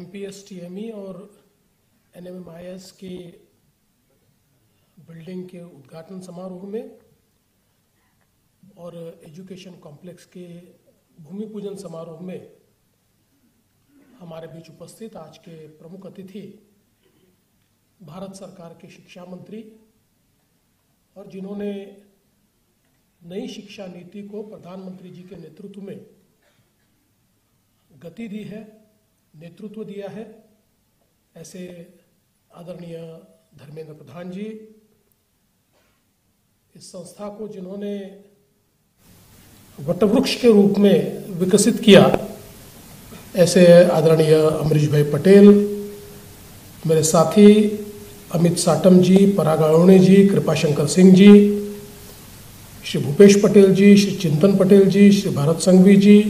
एमपीएसटीएमई और एनएमएमआईएस की बिल्डिंग के उद्घाटन समारोह में और एजुकेशन कॉम्प्लेक्स के भूमि पूजन समारोह में हमारे बीच उपस्थित आज के प्रमुख अतिथि भारत सरकार के शिक्षा मंत्री और जिन्होंने नई शिक्षा नीति को प्रधानमंत्री जी के नेतृत्व में गति दी है, नेतृत्व दिया है, ऐसे आदरणीय धर्मेंद्र प्रधान जी, इस संस्था को जिन्होंने वटवृक्ष के रूप में विकसित किया, ऐसे आदरणीय अमरीश भाई पटेल, मेरे साथी अमित साटम जी, पराग अरोड़े जी, कृपाशंकर सिंह जी, श्री भूपेश पटेल जी, श्री चिंतन पटेल जी, श्री भारत संघवी जी,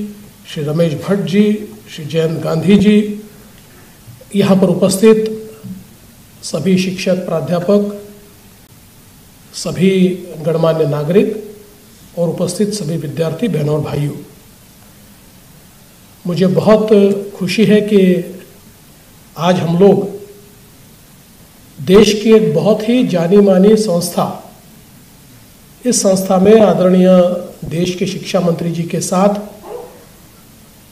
श्री रमेश भट्ट जी, श्री जयंत गांधी जी, यहाँ पर उपस्थित सभी शिक्षक, प्राध्यापक, सभी गणमान्य नागरिक और उपस्थित सभी विद्यार्थी बहनों और भाइयों, मुझे बहुत खुशी है कि आज हम लोग देश की एक बहुत ही जानी मानी संस्था, इस संस्था में आदरणीय देश के शिक्षा मंत्री जी के साथ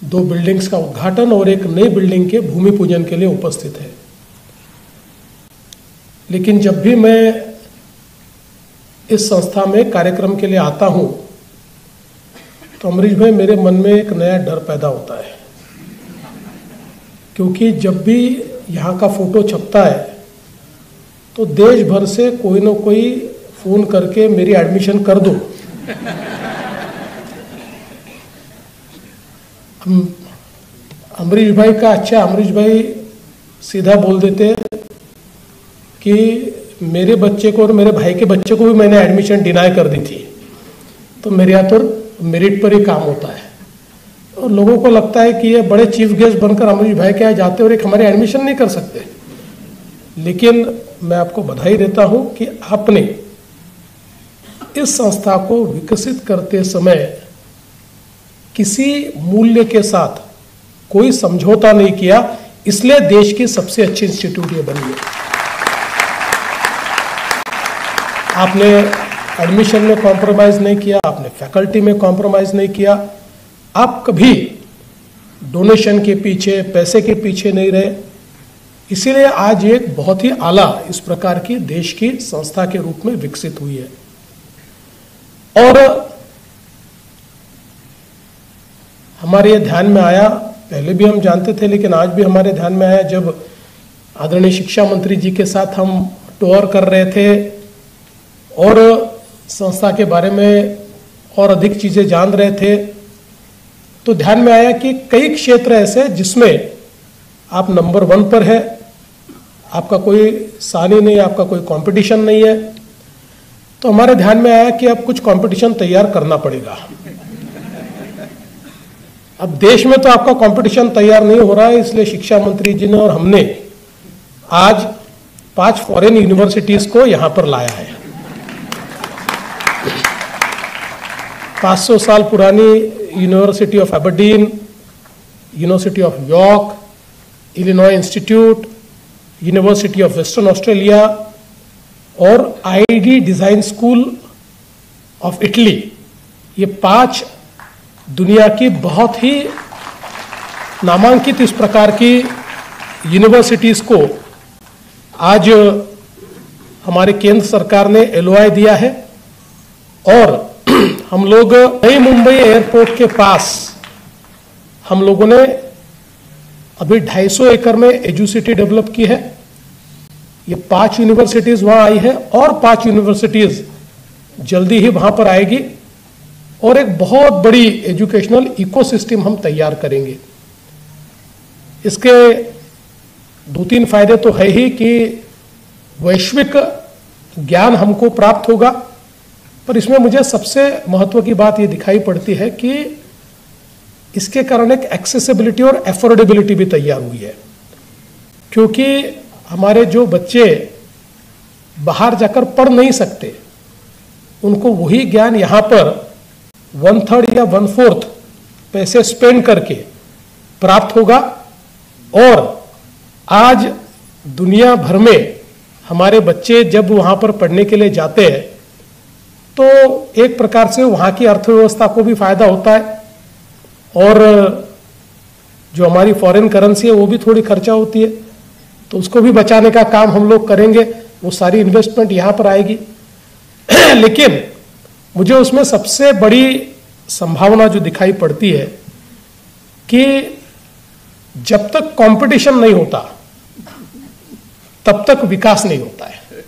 2 बिल्डिंग्स का उद्घाटन और एक नई बिल्डिंग के भूमि पूजन के लिए उपस्थित है। लेकिन जब भी मैं इस संस्था में कार्यक्रम के लिए आता हूं तो अमरीश भाई, मेरे मन में एक नया डर पैदा होता है, क्योंकि जब भी यहाँ का फोटो छपता है तो देश भर से कोई ना कोई फोन करके मेरी एडमिशन कर दो। अमरीश भाई का अच्छा, अमरीश भाई सीधा बोल देते हैं कि मेरे बच्चे को और मेरे भाई के बच्चे को भी मैंने एडमिशन डिनाई कर दी थी, तो मेरे यहाँ तो मेरिट पर ही काम होता है। और लोगों को लगता है कि ये बड़े चीफ गेस्ट बनकर अमरीश भाई के यहाँ जाते और एक हमारे एडमिशन नहीं कर सकते। लेकिन मैं आपको बधाई देता हूँ कि आपने इस संस्था को विकसित करते समय किसी मूल्य के साथ कोई समझौता नहीं किया, इसलिए देश की सबसे अच्छी इंस्टीट्यूट ये बनी है। आपने एडमिशन में कॉम्प्रोमाइज नहीं किया, आपने फैकल्टी में कॉम्प्रोमाइज नहीं किया, आप कभी डोनेशन के पीछे, पैसे के पीछे नहीं रहे। इसीलिए आज एक बहुत ही आला इस प्रकार की देश की संस्था के रूप में विकसित हुई है। और हमारे ध्यान में आया, पहले भी हम जानते थे लेकिन आज भी हमारे ध्यान में आया, जब आदरणीय शिक्षा मंत्री जी के साथ हम टूर कर रहे थे और संस्था के बारे में और अधिक चीजें जान रहे थे, तो ध्यान में आया कि कई क्षेत्र ऐसे जिसमें आप नंबर 1 पर है, आपका कोई सानी नहीं, आपका कोई कंपटीशन नहीं है। तो हमारे ध्यान में आया कि अब कुछ कंपटीशन तैयार करना पड़ेगा। अब देश में तो आपका कंपटीशन तैयार नहीं हो रहा है, इसलिए शिक्षा मंत्री जी ने और हमने आज 5 फॉरेन यूनिवर्सिटीज को यहां पर लाया है। 500 साल पुरानी university of Aberdeen, university of York, Illinois institute, university of western Australia और ID design school of Italy, ये 5 दुनिया की बहुत ही नामांकित इस प्रकार की यूनिवर्सिटीज को आज हमारे केंद्र सरकार ने एलओआई दिया है। और हम लोग नई मुंबई एयरपोर्ट के पास हम लोगों ने अभी 250 एकड़ में एजुसिटी डेवलप की है। ये 5 यूनिवर्सिटीज वहां आई है और 5 यूनिवर्सिटीज जल्दी ही वहां पर आएगी और एक बहुत बड़ी एजुकेशनल इकोसिस्टम हम तैयार करेंगे। इसके 2-3 फायदे तो है ही कि वैश्विक ज्ञान हमको प्राप्त होगा, पर इसमें मुझे सबसे महत्व की बात ये दिखाई पड़ती है कि इसके कारण एक एक्सेसिबिलिटी और एफोर्डेबिलिटी भी तैयार हुई है। क्योंकि हमारे जो बच्चे बाहर जाकर पढ़ नहीं सकते, उनको वही ज्ञान यहाँ पर 1/3 या 1/4 पैसे स्पेंड करके प्राप्त होगा और आज दुनिया भर में हमारे बच्चे जब वहां पर पढ़ने के लिए जाते हैं तो एक प्रकार से वहां की अर्थव्यवस्था को भी फायदा होता है और जो हमारी फॉरेन करेंसी है वो भी थोड़ी खर्चा होती है, तो उसको भी बचाने का काम हम लोग करेंगे, वो सारी इन्वेस्टमेंट यहां पर आएगी। लेकिन मुझे उसमें सबसे बड़ी संभावना जो दिखाई पड़ती है कि जब तक कंपटीशन नहीं होता तब तक विकास नहीं होता है।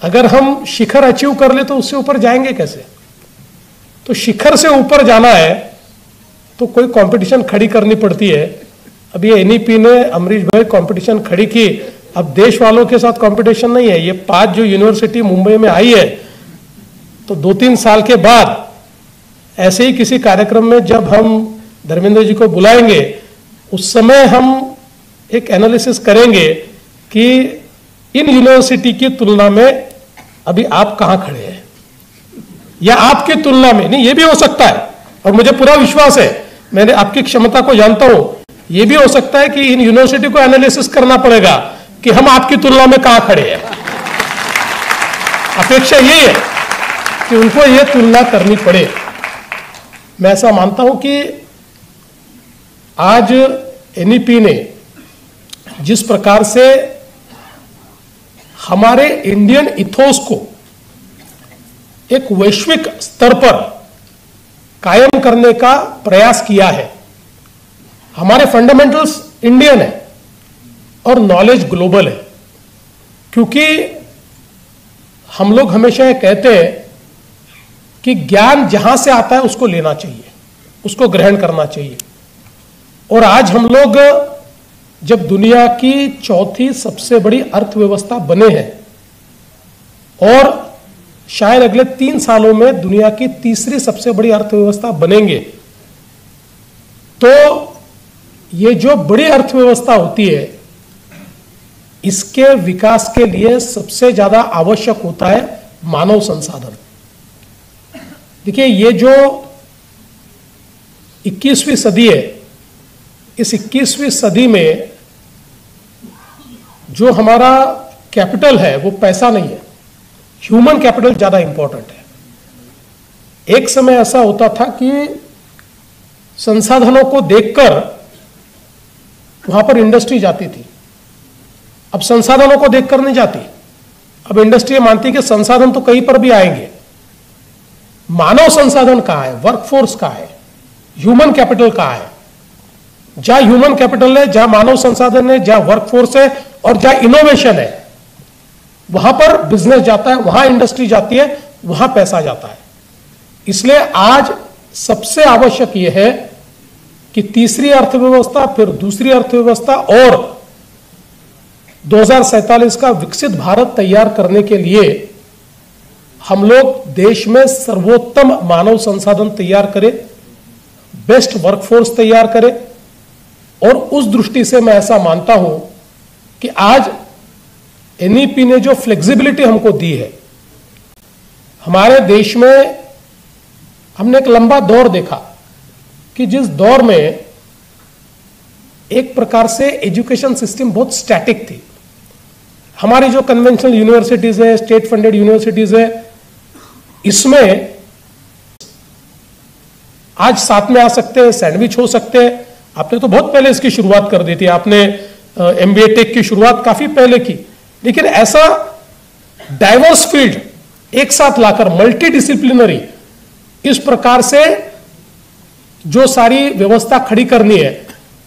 अगर हम शिखर अचीव कर ले तो उससे ऊपर जाएंगे कैसे? तो शिखर से ऊपर जाना है तो कोई कंपटीशन खड़ी करनी पड़ती है। अभी एनईपी ने अमरीश भाई कंपटीशन खड़ी की, अब देश वालों के साथ कंपटीशन नहीं है। ये 5 जो यूनिवर्सिटी मुंबई में आई है, तो 2-3 साल के बाद ऐसे ही किसी कार्यक्रम में जब हम धर्मेंद्र जी को बुलाएंगे, उस समय हम एक एनालिसिस करेंगे कि इन यूनिवर्सिटी की तुलना में अभी आप कहां खड़े हैं, या आपकी तुलना में नहीं, ये भी हो सकता है और मुझे पूरा विश्वास है, मैंने आपकी क्षमता को जानता हूं, ये भी हो सकता है कि इन यूनिवर्सिटी को एनालिसिस करना पड़ेगा कि हम आपकी तुलना में कहां खड़े हैं। अपेक्षा यही है कि उनको यह तुलना करनी पड़े। मैं ऐसा मानता हूं कि आज एनईपी ने जिस प्रकार से हमारे इंडियन इथोस को एक वैश्विक स्तर पर कायम करने का प्रयास किया है, हमारे फंडामेंटल्स इंडियन है और नॉलेज ग्लोबल है। क्योंकि हम लोग हमेशा ये कहते हैं कि ज्ञान जहां से आता है उसको लेना चाहिए, उसको ग्रहण करना चाहिए। और आज हम लोग जब दुनिया की 4थी सबसे बड़ी अर्थव्यवस्था बने हैं और शायद अगले 3 सालों में दुनिया की 3री सबसे बड़ी अर्थव्यवस्था बनेंगे, तो ये जो बड़ी अर्थव्यवस्था होती है इसके विकास के लिए सबसे ज्यादा आवश्यक होता है मानव संसाधन। देखिए, ये जो 21वीं सदी है, इस 21वीं सदी में जो हमारा कैपिटल है वो पैसा नहीं है, ह्यूमन कैपिटल ज्यादा इंपॉर्टेंट है। एक समय ऐसा होता था कि संसाधनों को देखकर वहां पर इंडस्ट्री जाती थी, अब संसाधनों को देखकर नहीं जाती। अब इंडस्ट्री मानती है कि संसाधन तो कहीं पर भी आएंगे, मानव संसाधन कहां है, वर्कफोर्स कहां है, ह्यूमन कैपिटल कहां है। जहां ह्यूमन कैपिटल है, जहां मानव संसाधन है, जहां वर्कफोर्स है और जहां इनोवेशन है, वहां पर बिजनेस जाता है, वहां इंडस्ट्री जाती है, वहां पैसा जाता है। इसलिए आज सबसे आवश्यक यह है कि तीसरी अर्थव्यवस्था, फिर दूसरी अर्थव्यवस्था और 2047 का विकसित भारत तैयार करने के लिए हम लोग देश में सर्वोत्तम मानव संसाधन तैयार करें, बेस्ट वर्कफोर्स तैयार करें। और उस दृष्टि से मैं ऐसा मानता हूं कि आज एनईपी ने जो फ्लेक्सिबिलिटी हमको दी है, हमारे देश में हमने एक लंबा दौर देखा कि जिस दौर में एक प्रकार से एजुकेशन सिस्टम बहुत स्टैटिक थी। हमारी जो कन्वेंशनल यूनिवर्सिटीज है, स्टेट फंडेड यूनिवर्सिटीज है, इसमें आज साथ में आ सकते हैं, सैंडविच हो सकते हैं। आपने तो बहुत पहले इसकी शुरुआत कर दी थी, आपने एमबीए टेक की शुरुआत काफी पहले की, लेकिन ऐसा डाइवर्स फील्ड एक साथ लाकर मल्टी डिसिप्लिनरी इस प्रकार से जो सारी व्यवस्था खड़ी करनी है,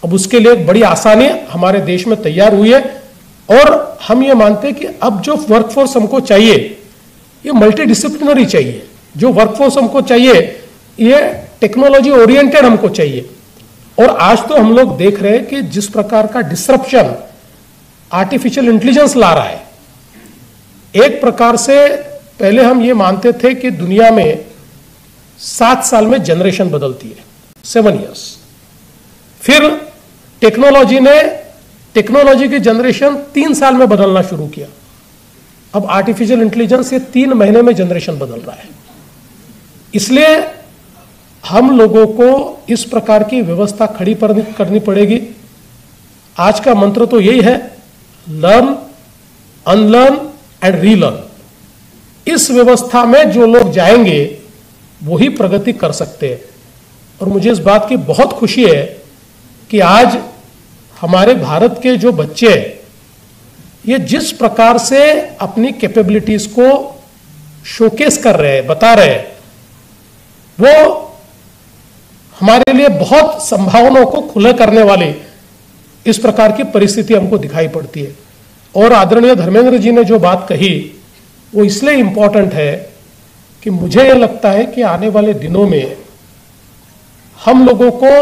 अब उसके लिए एक बड़ी आसानी हमारे देश में तैयार हुई है। और हम ये मानते हैं कि अब जो वर्कफोर्स हमको चाहिए ये मल्टी डिसिप्लिनरी चाहिए, जो वर्कफोर्स हमको चाहिए ये टेक्नोलॉजी ओरिएंटेड हमको चाहिए। और आज तो हम लोग देख रहे हैं कि जिस प्रकार का डिसरप्शन आर्टिफिशियल इंटेलिजेंस ला रहा है, एक प्रकार से पहले हम ये मानते थे कि दुनिया में 7 साल में जनरेशन बदलती है, 7 इयर्स। फिर टेक्नोलॉजी की जनरेशन 3 साल में बदलना शुरू किया। अब आर्टिफिशियल इंटेलिजेंस ये 3 महीने में जनरेशन बदल रहा है। इसलिए हम लोगों को इस प्रकार की व्यवस्था खड़ी करनी पड़ेगी। आज का मंत्र तो यही है, लर्न, अनलर्न एंड रीलर्न। इस व्यवस्था में जो लोग जाएंगे वो ही प्रगति कर सकते हैं। और मुझे इस बात की बहुत खुशी है कि आज हमारे भारत के जो बच्चे ये जिस प्रकार से अपनी कैपेबिलिटीज को शोकेस कर रहे हैं, बता रहे हैं, वो हमारे लिए बहुत संभावनाओं को खुले करने वाली इस प्रकार की परिस्थिति हमको दिखाई पड़ती है। और आदरणीय धर्मेंद्र जी ने जो बात कही वो इसलिए इंपॉर्टेंट है कि मुझे यह लगता है कि आने वाले दिनों में हम लोगों को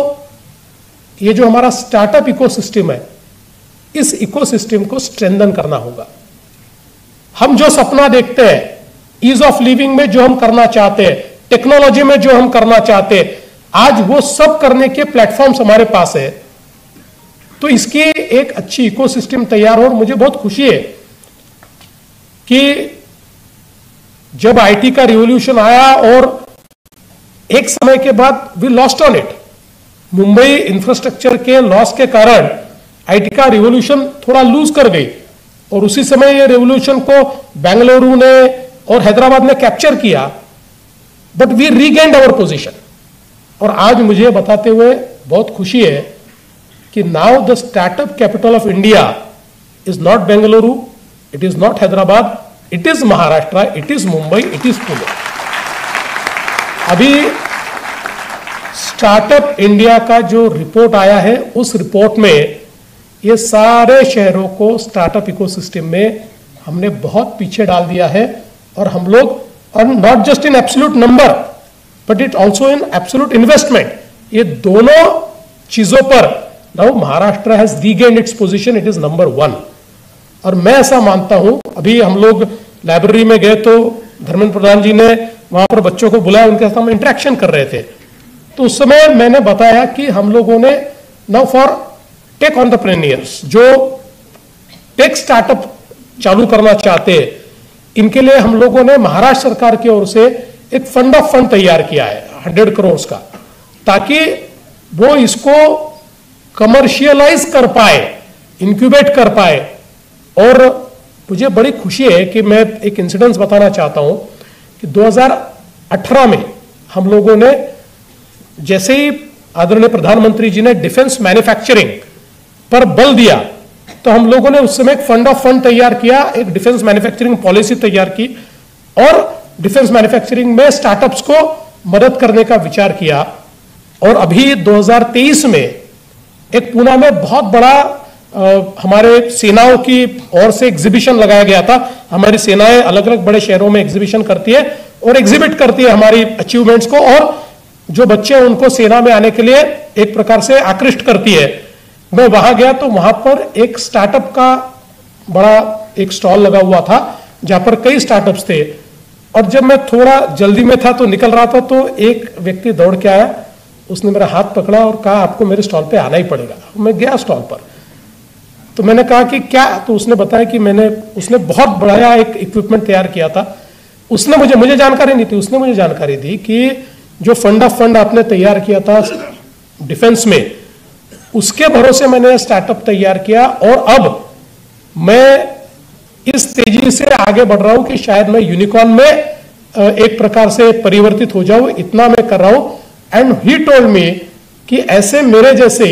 ये जो हमारा स्टार्टअप इकोसिस्टम है, इस इकोसिस्टम को स्ट्रेंथन करना होगा। हम जो सपना देखते हैं, ईज ऑफ लिविंग में जो हम करना चाहते हैं, टेक्नोलॉजी में जो हम करना चाहते हैं, आज वो सब करने के प्लेटफॉर्म्स हमारे पास है। तो इसकी एक अच्छी इकोसिस्टम तैयार हो। और मुझे बहुत खुशी है कि जब आईटी का रिवॉल्यूशन आया और एक समय के बाद we lost on it, Mumbai infrastructure के लॉस के कारण आईटी का रिवॉल्यूशन थोड़ा लूज कर गई। और उसी समय ये रिवॉल्यूशन को बेंगलुरु ने और हैदराबाद ने कैप्चर किया, but we regained our position. और आज मुझे बताते हुए बहुत खुशी है कि now the startup capital of India is not Bengaluru, it is not Hyderabad, it is Maharashtra, it is Mumbai, it is Pune. अभी स्टार्टअप इंडिया का जो रिपोर्ट आया है, उस रिपोर्ट में ये सारे शहरों को स्टार्टअप इकोसिस्टम में हमने बहुत पीछे डाल दिया है। और हम लोग, और not just in absolute number but it also in absolute investment, ये दोनों चीजों पर now Maharashtra has regained its position, it is number 1। और मैं ऐसा मानता हूं, अभी हम लोग लाइब्रेरी में गए तो धर्मेंद्र प्रधान जी ने वहां पर बच्चों को बुलाया, उनके साथ हम इंटरेक्शन कर रहे थे। तो उस समय मैंने बताया कि हम लोगों ने नाउ फॉर टेक एंटरप्रेन्योर्स जो टेक स्टार्टअप चालू करना चाहते हैं, इनके लिए हम लोगों ने महाराष्ट्र सरकार की ओर से एक फंड ऑफ फंड तैयार किया है 100 करोड़ का, ताकि वो इसको कमर्शियलाइज कर पाए, इंक्यूबेट कर पाए। और मुझे बड़ी खुशी है कि मैं एक इंसिडेंस बताना चाहता हूं कि 2018 में हम लोगों ने, जैसे ही आदरणीय प्रधानमंत्री जी ने डिफेंस मैन्युफैक्चरिंग पर बल दिया, तो हम लोगों ने उस समय एक फंड ऑफ फंड तैयार किया, एक डिफेंस मैन्युफैक्चरिंग पॉलिसी तैयार की और डिफेंस मैन्युफैक्चरिंग में स्टार्टअप्स को मदद करने का विचार किया। और अभी 2023 में एक पुणे में बहुत बड़ा हमारे सेनाओं की ओर से एग्जीबिशन लगाया गया था। हमारी सेनाएं अलग अलग बड़े शहरों में एग्जीबिशन करती है और एग्जिबिट करती है हमारी अचीवमेंट्स को, और जो बच्चे हैं उनको सेना में आने के लिए एक प्रकार से आकृष्ट करती है। मैं वहां गया तो वहां पर एक स्टार्टअप का बड़ा एक स्टॉल लगा हुआ था जहां पर कई स्टार्टअप्स थे। और जब मैं थोड़ा जल्दी में था तो निकल रहा था, तो एक व्यक्ति दौड़ के आया, उसने मेरा हाथ पकड़ा और कहा आपको मेरे स्टॉल पे आना ही पड़ेगा। मैं गया स्टॉल पर, तो मैंने कहा कि क्या, तो उसने बताया कि उसने बहुत बड़ा एक इक्विपमेंट तैयार किया था। उसने मुझे जानकारी नहीं थी, उसने मुझे जानकारी दी कि जो फंड ऑफ फंड आपने तैयार किया था डिफेंस में, उसके भरोसे मैंने स्टार्टअप तैयार किया और अब मैं इस तेजी से आगे बढ़ रहा हूं कि शायद मैं यूनिकॉर्न में एक प्रकार से परिवर्तित हो जाऊं, इतना मैं कर रहा हूं। एंड ही टोल्ड मी कि ऐसे मेरे जैसे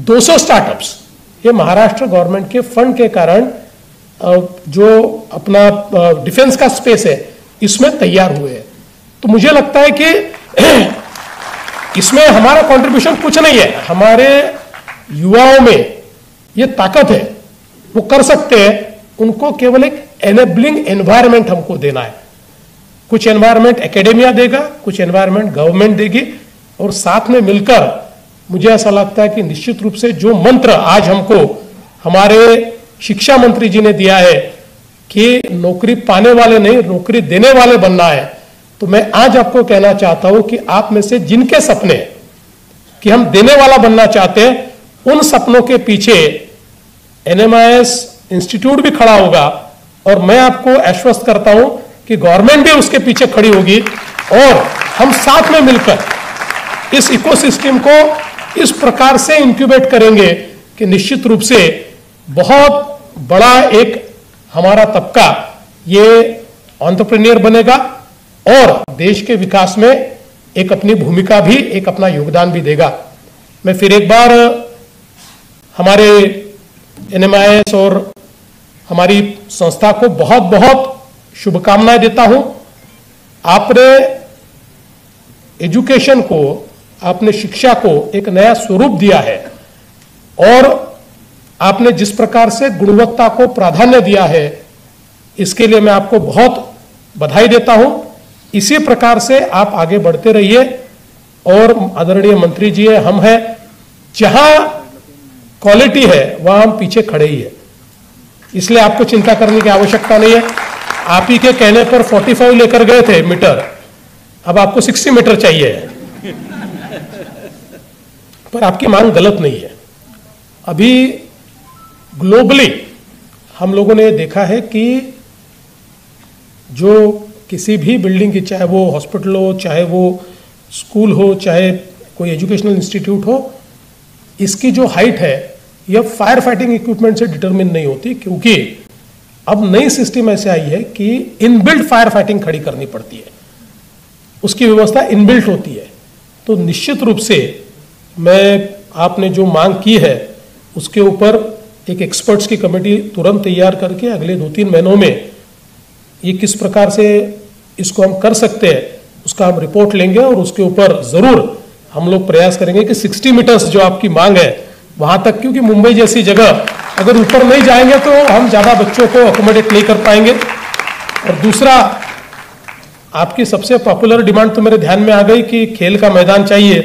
200 स्टार्टअप्स ये महाराष्ट्र गवर्नमेंट के फंड के कारण जो अपना डिफेंस का स्पेस है इसमें तैयार हुए हैं। तो मुझे लगता है कि इसमें हमारा कंट्रीब्यूशन कुछ नहीं है, हमारे युवाओं में ये ताकत है, वो कर सकते हैं। उनको केवल एक एनेबलिंग एनवायरनमेंट हमको देना है। कुछ एनवायरनमेंट एकेडेमिया देगा, कुछ एनवायरनमेंट गवर्नमेंट देगी, और साथ में मिलकर मुझे ऐसा लगता है कि निश्चित रूप से जो मंत्र आज हमको हमारे शिक्षा मंत्री जी ने दिया है कि नौकरी पाने वाले नहीं नौकरी देने वाले बनना है, तो मैं आज आपको कहना चाहता हूं कि आप में से जिनके सपने कि हम देने वाला बनना चाहते हैं, उन सपनों के पीछे NMIS इंस्टीट्यूट भी खड़ा होगा। और मैं आपको आश्वस्त करता हूं कि गवर्नमेंट भी उसके पीछे खड़ी होगी और हम साथ में मिलकर इस इकोसिस्टम को इस प्रकार से इंक्यूबेट करेंगे कि निश्चित रूप से बहुत बड़ा एक हमारा तबका ये एंटरप्रेन्योर बनेगा और देश के विकास में एक अपनी भूमिका भी, एक अपना योगदान भी देगा। मैं फिर एक बार हमारे NMIS और हमारी संस्था को बहुत बहुत शुभकामनाएं देता हूं। आपने एजुकेशन को, आपने शिक्षा को एक नया स्वरूप दिया है और आपने जिस प्रकार से गुणवत्ता को प्राधान्य दिया है, इसके लिए मैं आपको बहुत बधाई देता हूं। इसी प्रकार से आप आगे बढ़ते रहिए और आदरणीय मंत्री जी है, हम हैं, जहां क्वालिटी है वहां हम पीछे खड़े ही है, इसलिए आपको चिंता करने की आवश्यकता नहीं है। आप ही के कहने पर 45 लेकर गए थे मीटर, अब आपको 60 मीटर चाहिए है। पर आपकी मांग गलत नहीं है। अभी ग्लोबली हम लोगों ने देखा है कि जो किसी भी बिल्डिंग की, चाहे वो हॉस्पिटल हो, चाहे वो स्कूल हो, चाहे कोई एजुकेशनल इंस्टीट्यूट हो, इसकी जो हाइट है यह फायर फाइटिंग इक्विपमेंट से डिटरमिन नहीं होती, क्योंकि अब नई सिस्टम ऐसे आई है कि इनबिल्ट फायर फाइटिंग खड़ी करनी पड़ती है, उसकी व्यवस्था इनबिल्ट होती है। तो निश्चित रूप से मैं, आपने जो मांग की है उसके ऊपर एक एक्सपर्ट्स की कमेटी तुरंत तैयार करके अगले 2-3 महीनों में ये किस प्रकार से इसको हम कर सकते हैं उसका हम रिपोर्ट लेंगे और उसके ऊपर जरूर हम लोग प्रयास करेंगे कि 60 मीटर्स जो आपकी मांग है वहां तक, क्योंकि मुंबई जैसी जगह अगर ऊपर नहीं जाएंगे तो हम ज्यादा बच्चों को अकोमोडेट नहीं कर पाएंगे। और दूसरा, आपकी सबसे पॉपुलर डिमांड तो मेरे ध्यान में आ गई कि खेल का मैदान चाहिए।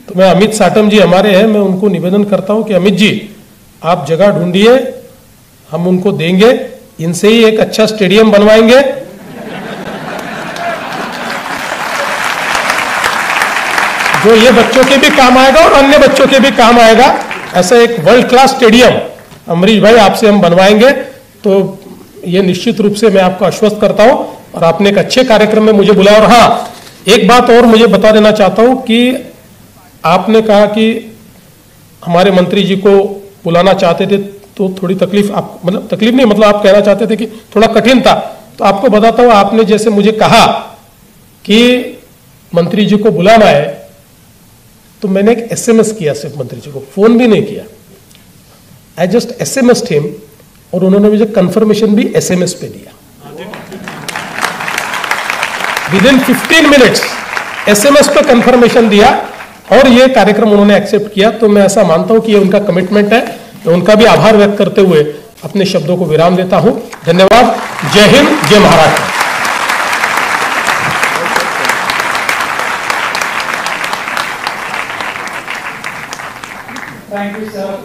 तो मैं, अमित साटम जी हमारे हैं, मैं उनको निवेदन करता हूं कि अमित जी आप जगह ढूंढिए, हम उनको देंगे, इनसे ही एक अच्छा स्टेडियम बनवाएंगे। जो ये बच्चों के भी काम आएगा और अन्य बच्चों के भी काम आएगा। ऐसा एक वर्ल्ड क्लास स्टेडियम अमरीश भाई आपसे हम बनवाएंगे। तो ये निश्चित रूप से मैं आपको आश्वस्त करता हूं और आपने एक अच्छे कार्यक्रम में मुझे बुलाया। और हाँ, एक बात और मुझे बता देना चाहता हूं कि आपने कहा कि हमारे मंत्री जी को बुलाना चाहते थे तो थोड़ी तकलीफ, आप मतलब तकलीफ नहीं, मतलब आप कहना चाहते थे कि थोड़ा कठिन था। तो आपको बताता हूं, आपने जैसे मुझे कहा कि मंत्री जी को बुलाना है, तो मैंने एक SMS किया, सिर्फ मंत्री जी को, फोन भी नहीं किया। आई जस्ट SMS हिम और उन्होंने मुझे कंफर्मेशन भी SMS पे दिया। विदिन 15 मिनट्स SMS पे कंफर्मेशन दिया और ये कार्यक्रम उन्होंने एक्सेप्ट किया। तो मैं ऐसा मानता हूं कि ये उनका कमिटमेंट है। मैं उनका भी आभार व्यक्त करते हुए अपने शब्दों को विराम देता हूं। धन्यवाद। जय हिंद, जय महाराष्ट्र। Thank you, sir.